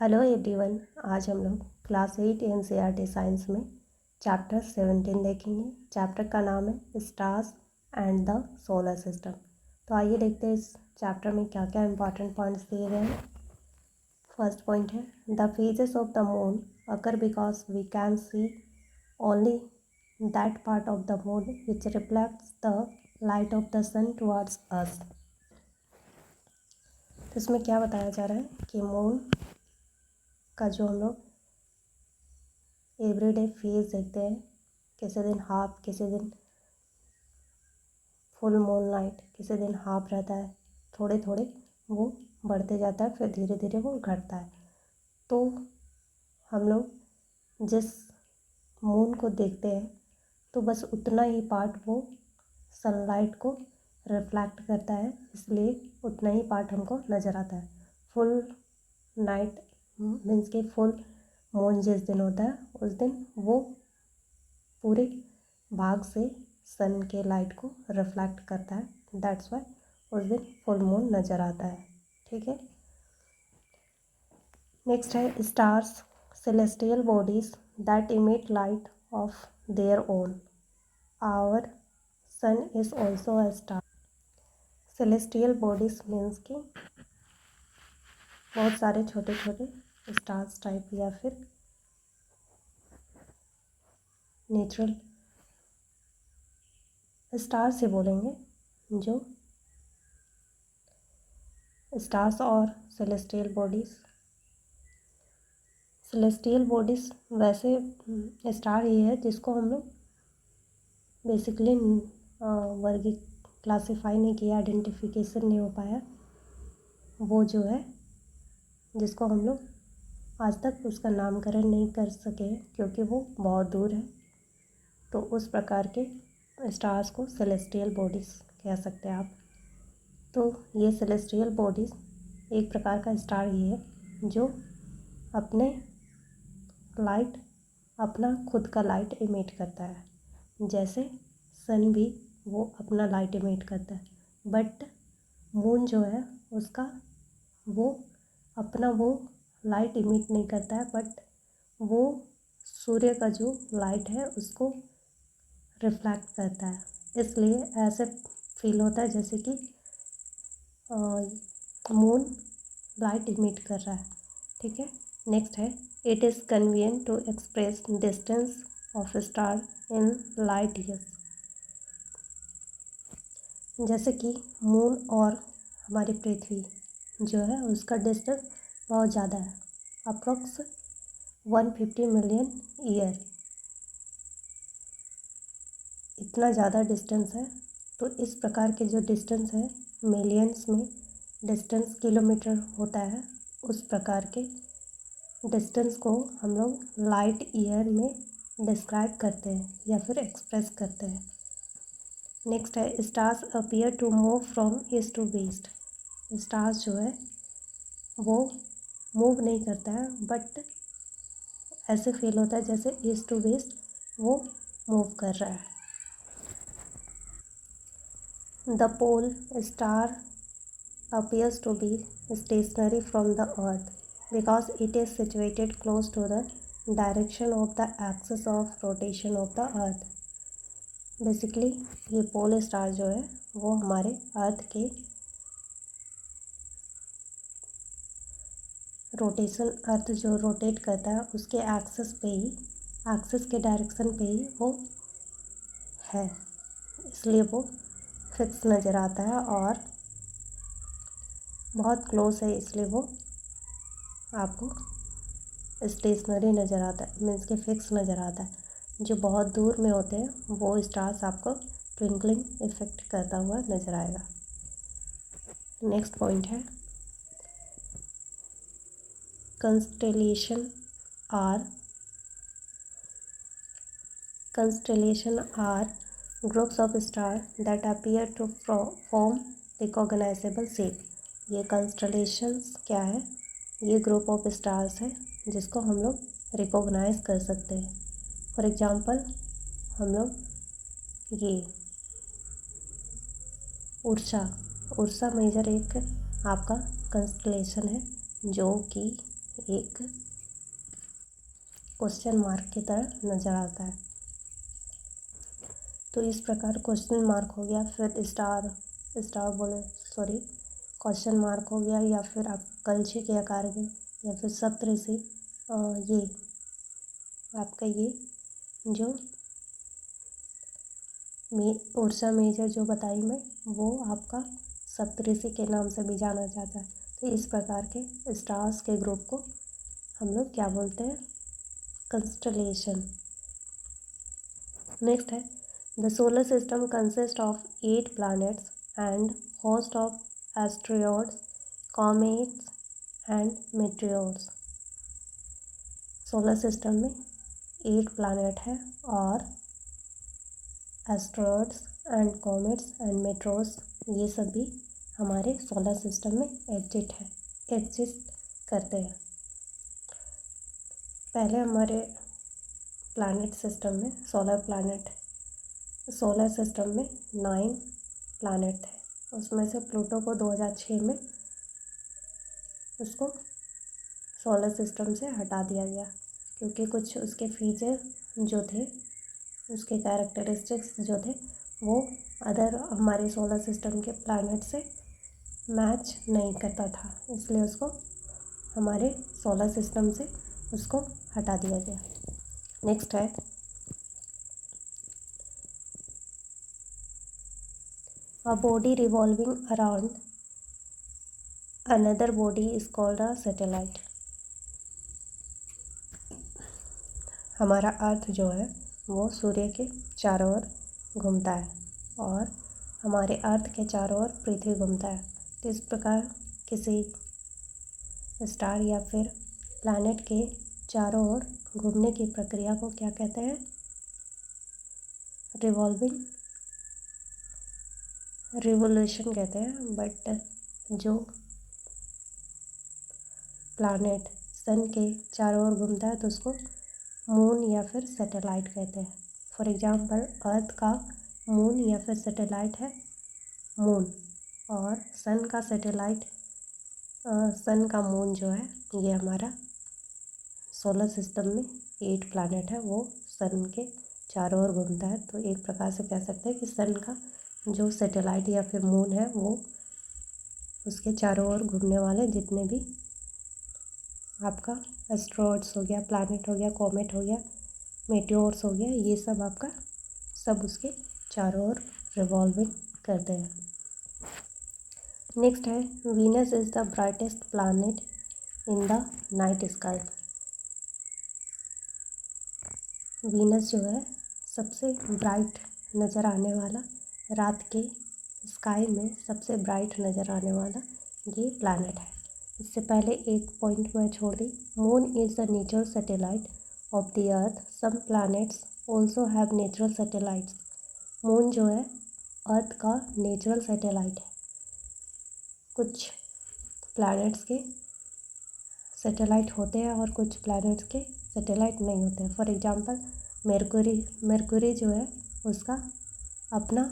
Hello everyone. आज हम लोग क्लास 8 एनसीईआरटी साइंस में चैप्टर 17 देखेंगे। चैप्टर का नाम है stars and the solar system. तो आइए देखते हैं इस चैप्टर में क्या क्या इंपॉर्टेंट पॉइंट्स दिए गए हैं। फर्स्ट पॉइंट है the phases of the moon occur because we can see only that part of the moon which reflects the light of the sun towards us. तो इसमें क्या बताया जा रहा है कि मून का जो हम लोग एवरीडे फेज देखते हैं, किसी दिन हाफ, किसी दिन फुल मून नाइट, किसी दिन हाफ रहता है, थोड़े थोड़े वो बढ़ते जाता है, फिर धीरे धीरे वो घटता है। तो हम लोग जिस मून को देखते हैं तो बस उतना ही पार्ट वो सनलाइट को रिफ्लेक्ट करता है, इसलिए उतना ही पार्ट हमको नज़र आता है। फुल नाइट मीन्स के फुल मून जिस दिन होता है उस दिन वो पूरे भाग से सन के लाइट को रिफ्लेक्ट करता है, दैट्स वाई उस दिन फुल मून नज़र आता है। ठीक है। नेक्स्ट है stars celestial bodies that emit light of their own. Our sun is also a star. Celestial bodies means कि बहुत सारे छोटे छोटे स्टार्स टाइप या फिर नेचुरल स्टार्स ही बोलेंगे, जो स्टार्स और सेलेस्टियल बॉडीज़। सेलेस्टियल बॉडीज़ वैसे स्टार ही है जिसको हम लोग बेसिकली वर्गी क्लासीफाई नहीं किया, आइडेंटिफिकेशन नहीं हो पाया। वो जो है जिसको हम लोग आज तक उसका नामकरण नहीं कर सके क्योंकि वो बहुत दूर है, तो उस प्रकार के स्टार्स को सेलेस्टियल बॉडीज़ कह सकते हैं आप। तो ये सेलेस्टियल बॉडीज़ एक प्रकार का स्टार ही है जो अपने लाइट अपना खुद का लाइट इमिट करता है, जैसे सन भी वो अपना लाइट इमिट करता है। बट मून जो है उसका वो अपना वो लाइट इमिट नहीं करता है, बट वो सूर्य का जो लाइट है उसको रिफ्लेक्ट करता है, इसलिए ऐसे फील होता है जैसे कि मून लाइट इमिट कर रहा है। ठीक है। नेक्स्ट है it is convenient to express distance of star in light years. जैसे कि मून और हमारी पृथ्वी जो है उसका डिस्टेंस बहुत ज़्यादा है, अप्रोक्स 150 मिलियन ईयर, इतना ज़्यादा डिस्टेंस है। तो इस प्रकार के जो डिस्टेंस है मिलियंस में डिस्टेंस किलोमीटर होता है, उस प्रकार के डिस्टेंस को हम लोग लाइट ईयर में डिस्क्राइब करते हैं या फिर एक्सप्रेस करते हैं। नेक्स्ट है stars appear to move from east to west. Stars जो है वो मूव नहीं करता है, बट ऐसे फील होता है जैसे ईस्ट टू वेस्ट वो मूव कर रहा है। The pole star appears to be stationary from the earth because it is situated close to the direction of the axis of rotation of the earth. Basically ये pole star जो है वो हमारे अर्थ के रोटेशन, अर्थ जो रोटेट करता है उसके एक्सिस पे ही, एक्सिस के डायरेक्शन पे ही वो है, इसलिए वो फिक्स नज़र आता है और बहुत क्लोज है, इसलिए वो आपको स्टेशनरी नज़र आता है, मीन्स के फिक्स नज़र आता है। जो बहुत दूर में होते हैं वो स्टार्स आपको ट्विंकलिंग इफेक्ट करता हुआ नज़र आएगा। नेक्स्ट पॉइंट है constellation are groups of star that appear to form recognisable shape. ये कंस्टेलेशंस क्या है? ये ग्रुप ऑफ स्टार्स है जिसको हम लोग रिकॉग्नाइज कर सकते हैं। फॉर एग्जांपल हम लोग ये उर्सा मेजर एक आपका कंस्टेलेशन है जो कि एक क्वेश्चन मार्क की तरह नज़र आता है। तो इस प्रकार क्वेश्चन मार्क हो गया, फिर क्वेश्चन मार्क हो गया, या फिर आप कलछी के आकार में, या फिर सप्तऋषि, ये आपका ये जो उर्सा मेजर जो बताई मैं, वो आपका सप्तऋषि के नाम से भी जाना जाता है। तो इस प्रकार के स्टार्स के ग्रुप को हम लोग क्या बोलते हैं? कंस्टलेशन। नेक्स्ट है, the solar system consist of 8 planets and host of asteroids, comets and meteors। Solar system में 8 planet है और asteroids and comets and metros, ये सभी हमारे सोलर सिस्टम में एग्जिस्ट करते हैं। पहले हमारे प्लैनेट सिस्टम में सोलर सिस्टम में 9 प्लैनेट थे, उसमें से प्लूटो को 2006 में उसको सोलर सिस्टम से हटा दिया गया, क्योंकि कुछ उसके फीचर जो थे, उसके कैरेक्टरिस्टिक्स जो थे, वो अदर हमारे सोलर सिस्टम के प्लैनेट से मैच नहीं करता था, इसलिए उसको हमारे सोलर सिस्टम से उसको हटा दिया गया। नेक्स्ट है, a body revolving around another body is called a satellite। हमारा अर्थ जो है वो सूर्य के चारों ओर घूमता है और हमारे अर्थ के चारों ओर पृथ्वी घूमता है। तो इस प्रकार किसी स्टार या फिर प्लैनेट के चारों ओर घूमने की प्रक्रिया को क्या कहते हैं? रिवोल्यूशन कहते हैं। बट जो प्लैनेट सन के चारों ओर घूमता है तो उसको मून या फिर सैटेलाइट कहते हैं। फॉर एग्जांपल, अर्थ का मून या फिर सैटेलाइट है मून, और सन का मून जो है, ये हमारा सोलर सिस्टम में 8 प्लैनेट है, वो सन के चारों ओर घूमता है। तो एक प्रकार से कह सकते हैं कि सन का जो सैटेलाइट या फिर मून है, वो उसके चारों ओर घूमने वाले जितने भी आपका एस्ट्रॉयड्स हो गया, प्लैनेट हो गया, कॉमेट हो गया, मेटियोर्स हो गया, ये सब आपका सब उसके चारों ओर रिवॉल्विंग करते हैं। नेक्स्ट है, Venus is the brightest planet in the night sky. Venus जो है सबसे ब्राइट नज़र आने वाला, रात के स्काई में सबसे ब्राइट नज़र आने वाला ये प्लैनेट है। इससे पहले एक पॉइंट मैं छोड़ दी, moon is the natural satellite of the earth, some planets also have natural satellites. Moon जो है अर्थ का नेचुरल सैटेलाइट है, कुछ प्लैनेट्स के सैटेलाइट होते हैं और कुछ प्लैनेट्स के सैटेलाइट नहीं होते हैं। फॉर एग्जांपल, मरकुरी जो है उसका अपना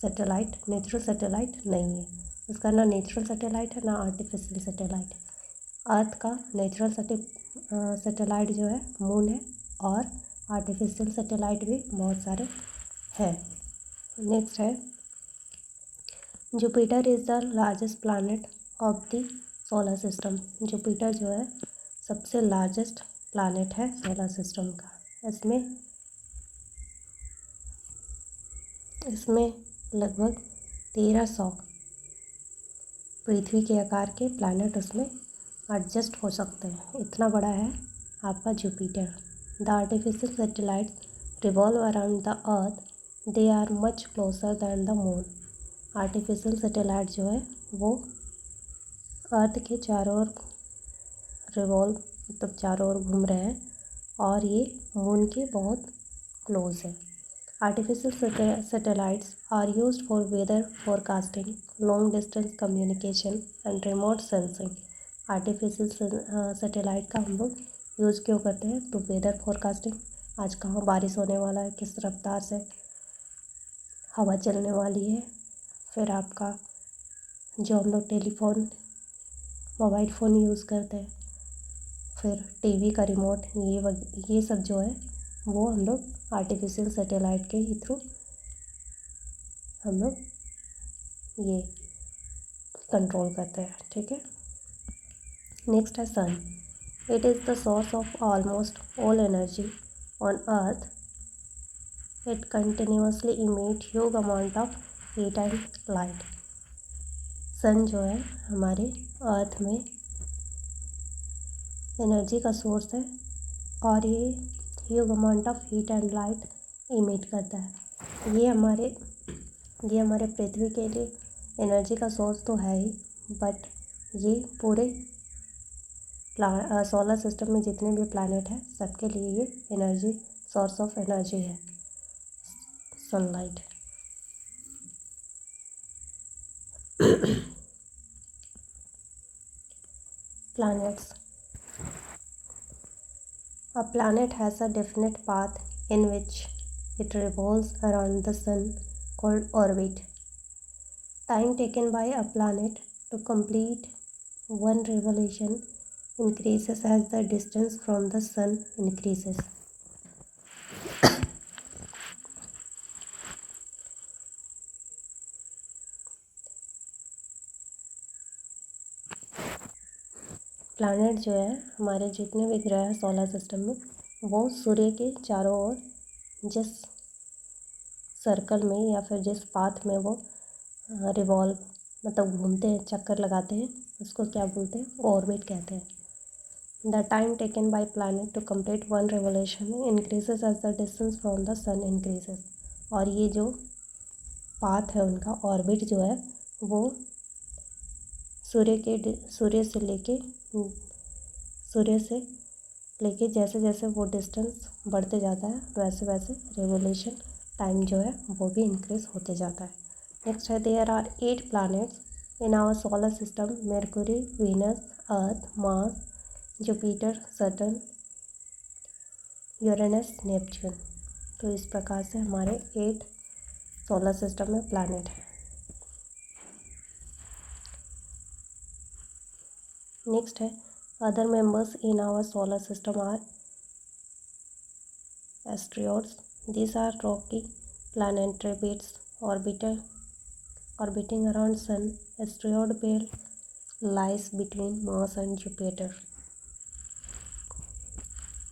सैटेलाइट, नेचुरल सैटेलाइट नहीं है, उसका ना नेचुरल सैटेलाइट है ना आर्टिफिशियल सैटेलाइट है। अर्थ का नेचुरल सैटेलाइट जो है मून है, और आर्टिफिशियल सैटेलाइट भी बहुत सारे हैं। नेक्स्ट है, Jupiter is the largest planet of the solar system. Jupiter जो है सबसे लार्जेस्ट प्लैनेट है सोलर सिस्टम का। इसमें लगभग 1300 पृथ्वी के आकार के प्लैनेट उसमें एडजस्ट हो सकते हैं, इतना बड़ा है आपका Jupiter. The artificial satellite revolve around the earth, they are much closer than the moon. Artificial satellite जो है वो अर्थ के चारों ओर रिवॉल्व, मतलब चारों ओर घूम रहे हैं, और ये मून के बहुत क्लोज है। Artificial satellites are used for weather forecasting, long distance communication and remote sensing. Artificial satellite का हम लोग यूज़ क्यों करते हैं? तो वेदर फोरकास्टिंग, आज कहाँ बारिश होने वाला है, किस रफ्तार से हवा चलने वाली है। फिर आपका जो हम लोग मोबाइल फ़ोन यूज़ करते हैं, फिर टीवी का रिमोट, ये सब जो है वो हम लोग आर्टिफिशियल सैटेलाइट के ही थ्रू हम लोग ये कंट्रोल करते हैं, ठीक है। नेक्स्ट है sun. It is the source of almost all energy on earth. It continuously emit huge amount of heat and light. Sun जो है हमारे अर्थ में एनर्जी का सोर्स है और ये huge amount of heat and light emit करता है। ये हमारे पृथ्वी के लिए एनर्जी का सोर्स तो है ही, बट ये पूरे सोलर सिस्टम में जितने भी प्लैनेट हैं सबके लिए ये एनर्जी, सोर्स ऑफ एनर्जी है sunlight. planets. A planet has a definite path in which it revolves around the sun called orbit. Time taken by a planet to complete one revolution increases as the distance from the sun increases. Planet जो है हमारे जितने भी ग्रह हैं solar system में, वो सूर्य के चारों ओर जिस सर्कल में या फिर जिस पाथ में वो रिवॉल्व मतलब घूमते हैं, चक्कर लगाते हैं, उसको क्या बोलते हैं, ऑर्बिट कहते हैं। The time taken by planet to complete one revolution increases as the distance from the sun increases. और ये जो पाथ है उनका, ऑर्बिट जो है वो सूर्य से लेके जैसे जैसे वो डिस्टेंस बढ़ते जाता है वैसे वैसे रिवोल्यूशन टाइम जो है वो भी इंक्रीज होते जाता है। नेक्स्ट है there are 8 planets in our solar system: Mercury, Venus, Earth, Mars, Jupiter, Saturn, Uranus, Neptune. तो इस प्रकार से हमारे 8 सोलर सिस्टम में प्लैनेट हैं। नेक्स्ट है other members in our solar system are asteroids. These are rocky planetary beds orbiting around Sun. Asteroid belt lies between Mars and Jupiter.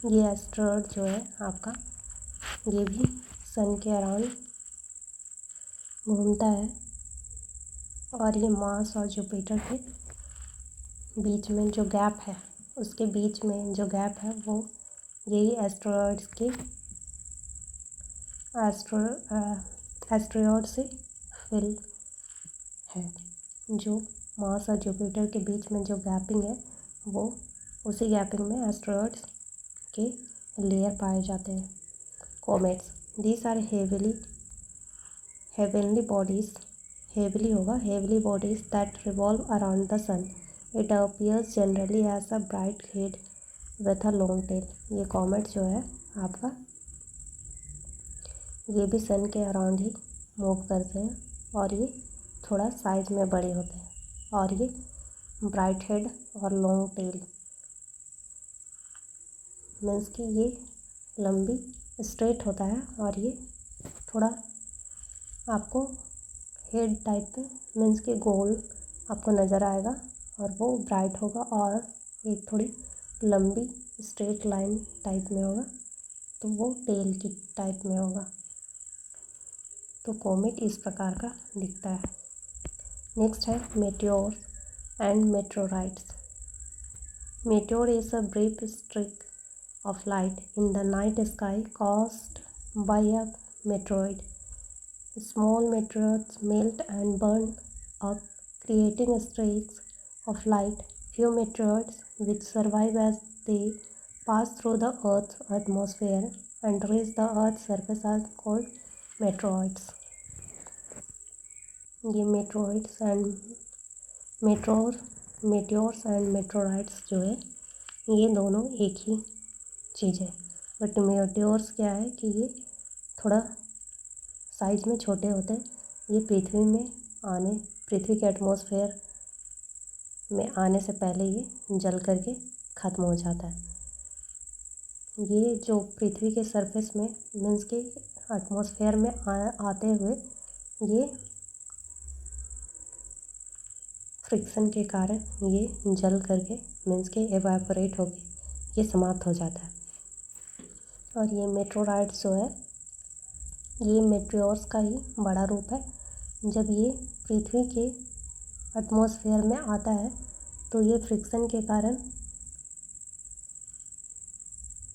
ये asteroid जो है आपका, ये भी सन के अराउंड घूमता है और ये मार्स और जुपिटर के बीच में जो गैप है, उसके बीच में जो गैप है वो यही एस्ट्रॉयड से फिल है। जो मार्स और जुपिटर के बीच में जो गैपिंग है वो उसी गैपिंग में एस्ट्रॉयड्स के लेयर पाए जाते हैं। Comets, these are heavenly bodies that revolve around the sun. It appears generally as a bright head with a long tail. ये कॉमेट जो है आपका, ये भी सन के अराउंड ही मूव करते हैं और ये थोड़ा साइज में बड़े होते हैं और ये ब्राइट हेड और लॉन्ग टेल मीन्स कि ये लंबी स्ट्रेट होता है और ये थोड़ा आपको हेड टाइप में मीन्स कि गोल आपको नज़र आएगा और वो ब्राइट होगा और एक थोड़ी लंबी स्ट्रेट लाइन टाइप में होगा, तो वो टेल की टाइप में होगा। तो कोमेट इस प्रकार का दिखता है। नेक्स्ट है meteor and meteorites. Meteor is a brief streak of light in the night sky caused by a meteoroid. Small meteoroids melt and burn up, creating streaks of light. Few meteoroids, which survive as they pass through the Earth's atmosphere and reach the Earth's surface, are called meteoroids. ये meteors and मेट्रोराइड्स जो है ये दोनों एक ही चीज़ है, but meteors क्या है कि ये थोड़ा साइज में छोटे होते हैं। ये पृथ्वी के एटमॉस्फेयर में आने से पहले ये जल करके ख़त्म हो जाता है। ये जो पृथ्वी के सरफेस में मीन्स के एटमॉस्फेयर में आते हुए ये फ्रिक्शन के कारण ये जल करके मीन्स के एवापोरेट होके ये समाप्त हो जाता है। और ये मेट्रोराइड्स जो है ये मेट्योर्स का ही बड़ा रूप है। जब ये पृथ्वी के एटमॉस्फेयर में आता है तो ये फ्रिक्शन के कारण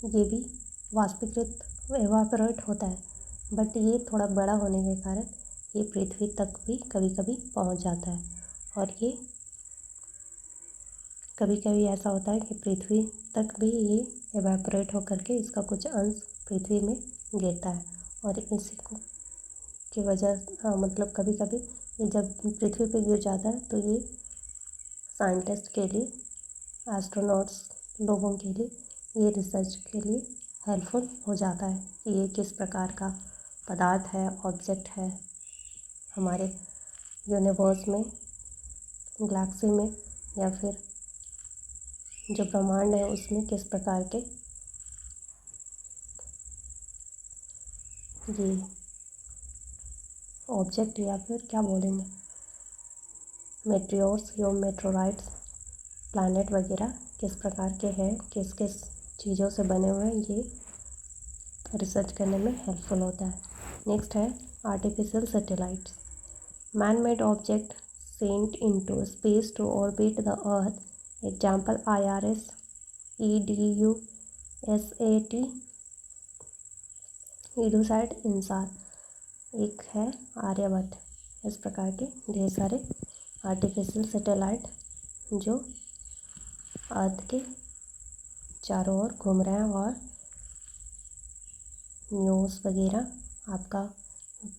ये भी वाष्पीकृत एवापोरेट होता है, बट ये थोड़ा बड़ा होने के कारण ये पृथ्वी तक भी कभी कभी पहुंच जाता है। और ये कभी कभी ऐसा होता है कि पृथ्वी तक भी ये एवापोरेट होकर के इसका कुछ अंश पृथ्वी में गिरता है। और इसी की वजह मतलब कभी कभी ये जब पृथ्वी पे गिर जाता है तो ये साइंटिस्ट के लिए, एस्ट्रोनॉट्स लोगों के लिए ये रिसर्च के लिए हेल्पफुल हो जाता है कि ये किस प्रकार का पदार्थ है, ऑब्जेक्ट है हमारे यूनिवर्स में, गैलेक्सी में या फिर जो ब्रह्मांड है उसमें किस प्रकार के ये ऑब्जेक्ट या फिर क्या बोलेंगे मेट्रियोर्स या मेट्रोराइड्स प्लैनेट वगैरह किस प्रकार के हैं, किस किस चीज़ों से बने हुए हैं, ये रिसर्च करने में हेल्पफुल होता है। नेक्स्ट है artificial satellites. Man made object sent into space to orbit the earth. Example IRS, EDU, SAT, EDUSAT, INSAT. एक है आर्यभट्ट। इस प्रकार के ढेर सारे आर्टिफिशियल सैटेलाइट जो अर्थ के चारों ओर घूम रहे हैं और न्यूज़ वगैरह आपका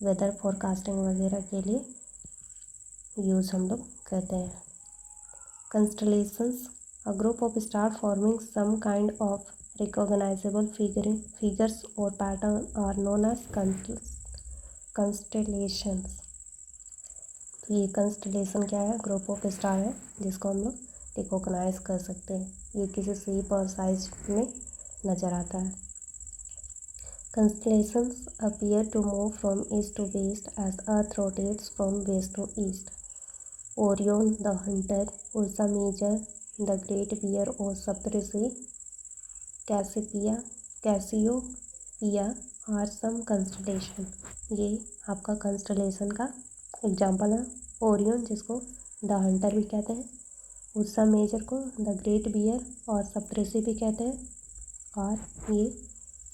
वेदर फोरकास्टिंग वगैरह के लिए यूज़ हम लोग करते हैं। Constellations, a group of star forming some kind of recognisable figures और pattern are known as constellations. तो ये कंस्टलेशन क्या है? ग्रुप ऑफ स्टार है जिसको हम लोग रिकॉग्नाइज कर सकते हैं। ये किसी शेप और साइज में नज़र आता है। Constellations appear to move from east to west as Earth rotates from west to east. Orion the Hunter, Ursa Major, the Great Bear और सप्तऋषि कैसियोपिया आर सम कंस्टलेशन। ये आपका कंस्टलेशन का एग्जाम्पल है। ओरियन जिसको द हंटर भी कहते हैं, Ursa major को द ग्रेट बियर और सप्तऋषि भी कहते हैं, और ये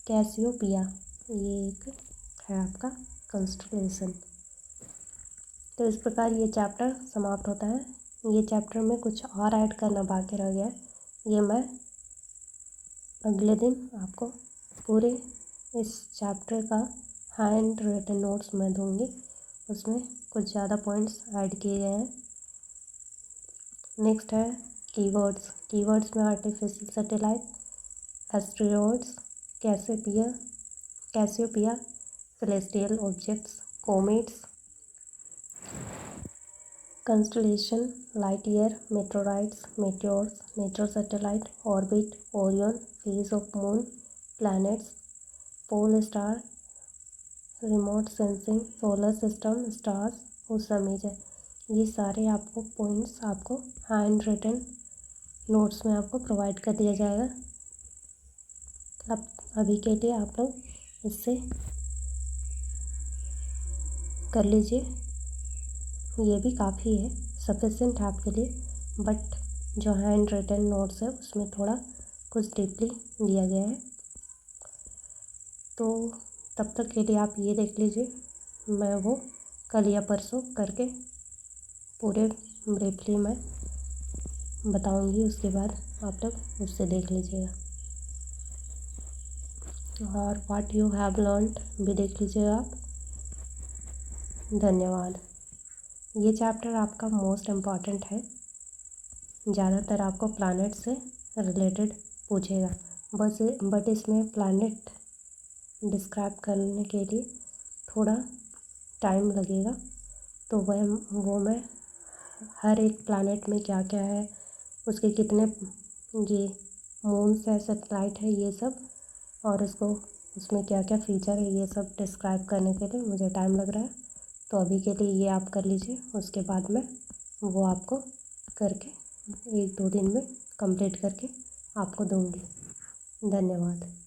कैसियोपिया ये एक है आपका कंस्टलेशन। तो इस प्रकार ये चैप्टर समाप्त होता है। ये चैप्टर में कुछ और ऐड करना बाकी रह गया, ये मैं अगले दिन आपको पूरे इस चैप्टर का हैंड रिटन नोट्स मैं दूंगी। उसमें कुछ ज़्यादा पॉइंट्स ऐड किए गए हैं। नेक्स्ट है कीवर्ड्स। कीवर्ड्स में artificial satellite, asteroids, Cassiopeia, celestial objects, comets, constellation, light year, meteorites, meteors, natural satellite, orbit, Orion, phase of moon, planets, pole star, remote sensing, solar system, stars, Ursa Major. ये सारे आपको points आपको hand written notes में आपको provide कर दिया जाएगा। अब अभी के लिए आप लोग इससे कर लीजिए, ये भी काफ़ी है, सफिशिएंट है आपके लिए। बट जो हैंड रिटन नोट्स है उसमें थोड़ा कुछ डीपली दिया गया है। तो तब तक के लिए आप ये देख लीजिए, मैं वो कल या परसों करके पूरे ब्रीफली मैं बताऊंगी, उसके बाद आप लोग उससे देख लीजिएगा। और व्हाट यू हैव लर्नड भी देख लीजिएगा आप। धन्यवाद। ये चैप्टर आपका मोस्ट इम्पॉर्टेंट है, ज़्यादातर आपको प्लैनेट से रिलेटेड पूछेगा, बट इसमें प्लैनेट डिस्क्राइब करने के लिए थोड़ा टाइम लगेगा। तो वो मैं हर एक प्लैनेट में क्या क्या है, उसके कितने ये मून्स है, सैटेलाइट है, ये सब, और इसको इसमें क्या क्या फ़ीचर है ये सब डिस्क्राइब करने के लिए मुझे टाइम लग रहा है। तो अभी के लिए ये आप कर लीजिए, उसके बाद मैं वो आपको करके 1-2 दिन में कंप्लीट करके आपको दूँगी। धन्यवाद।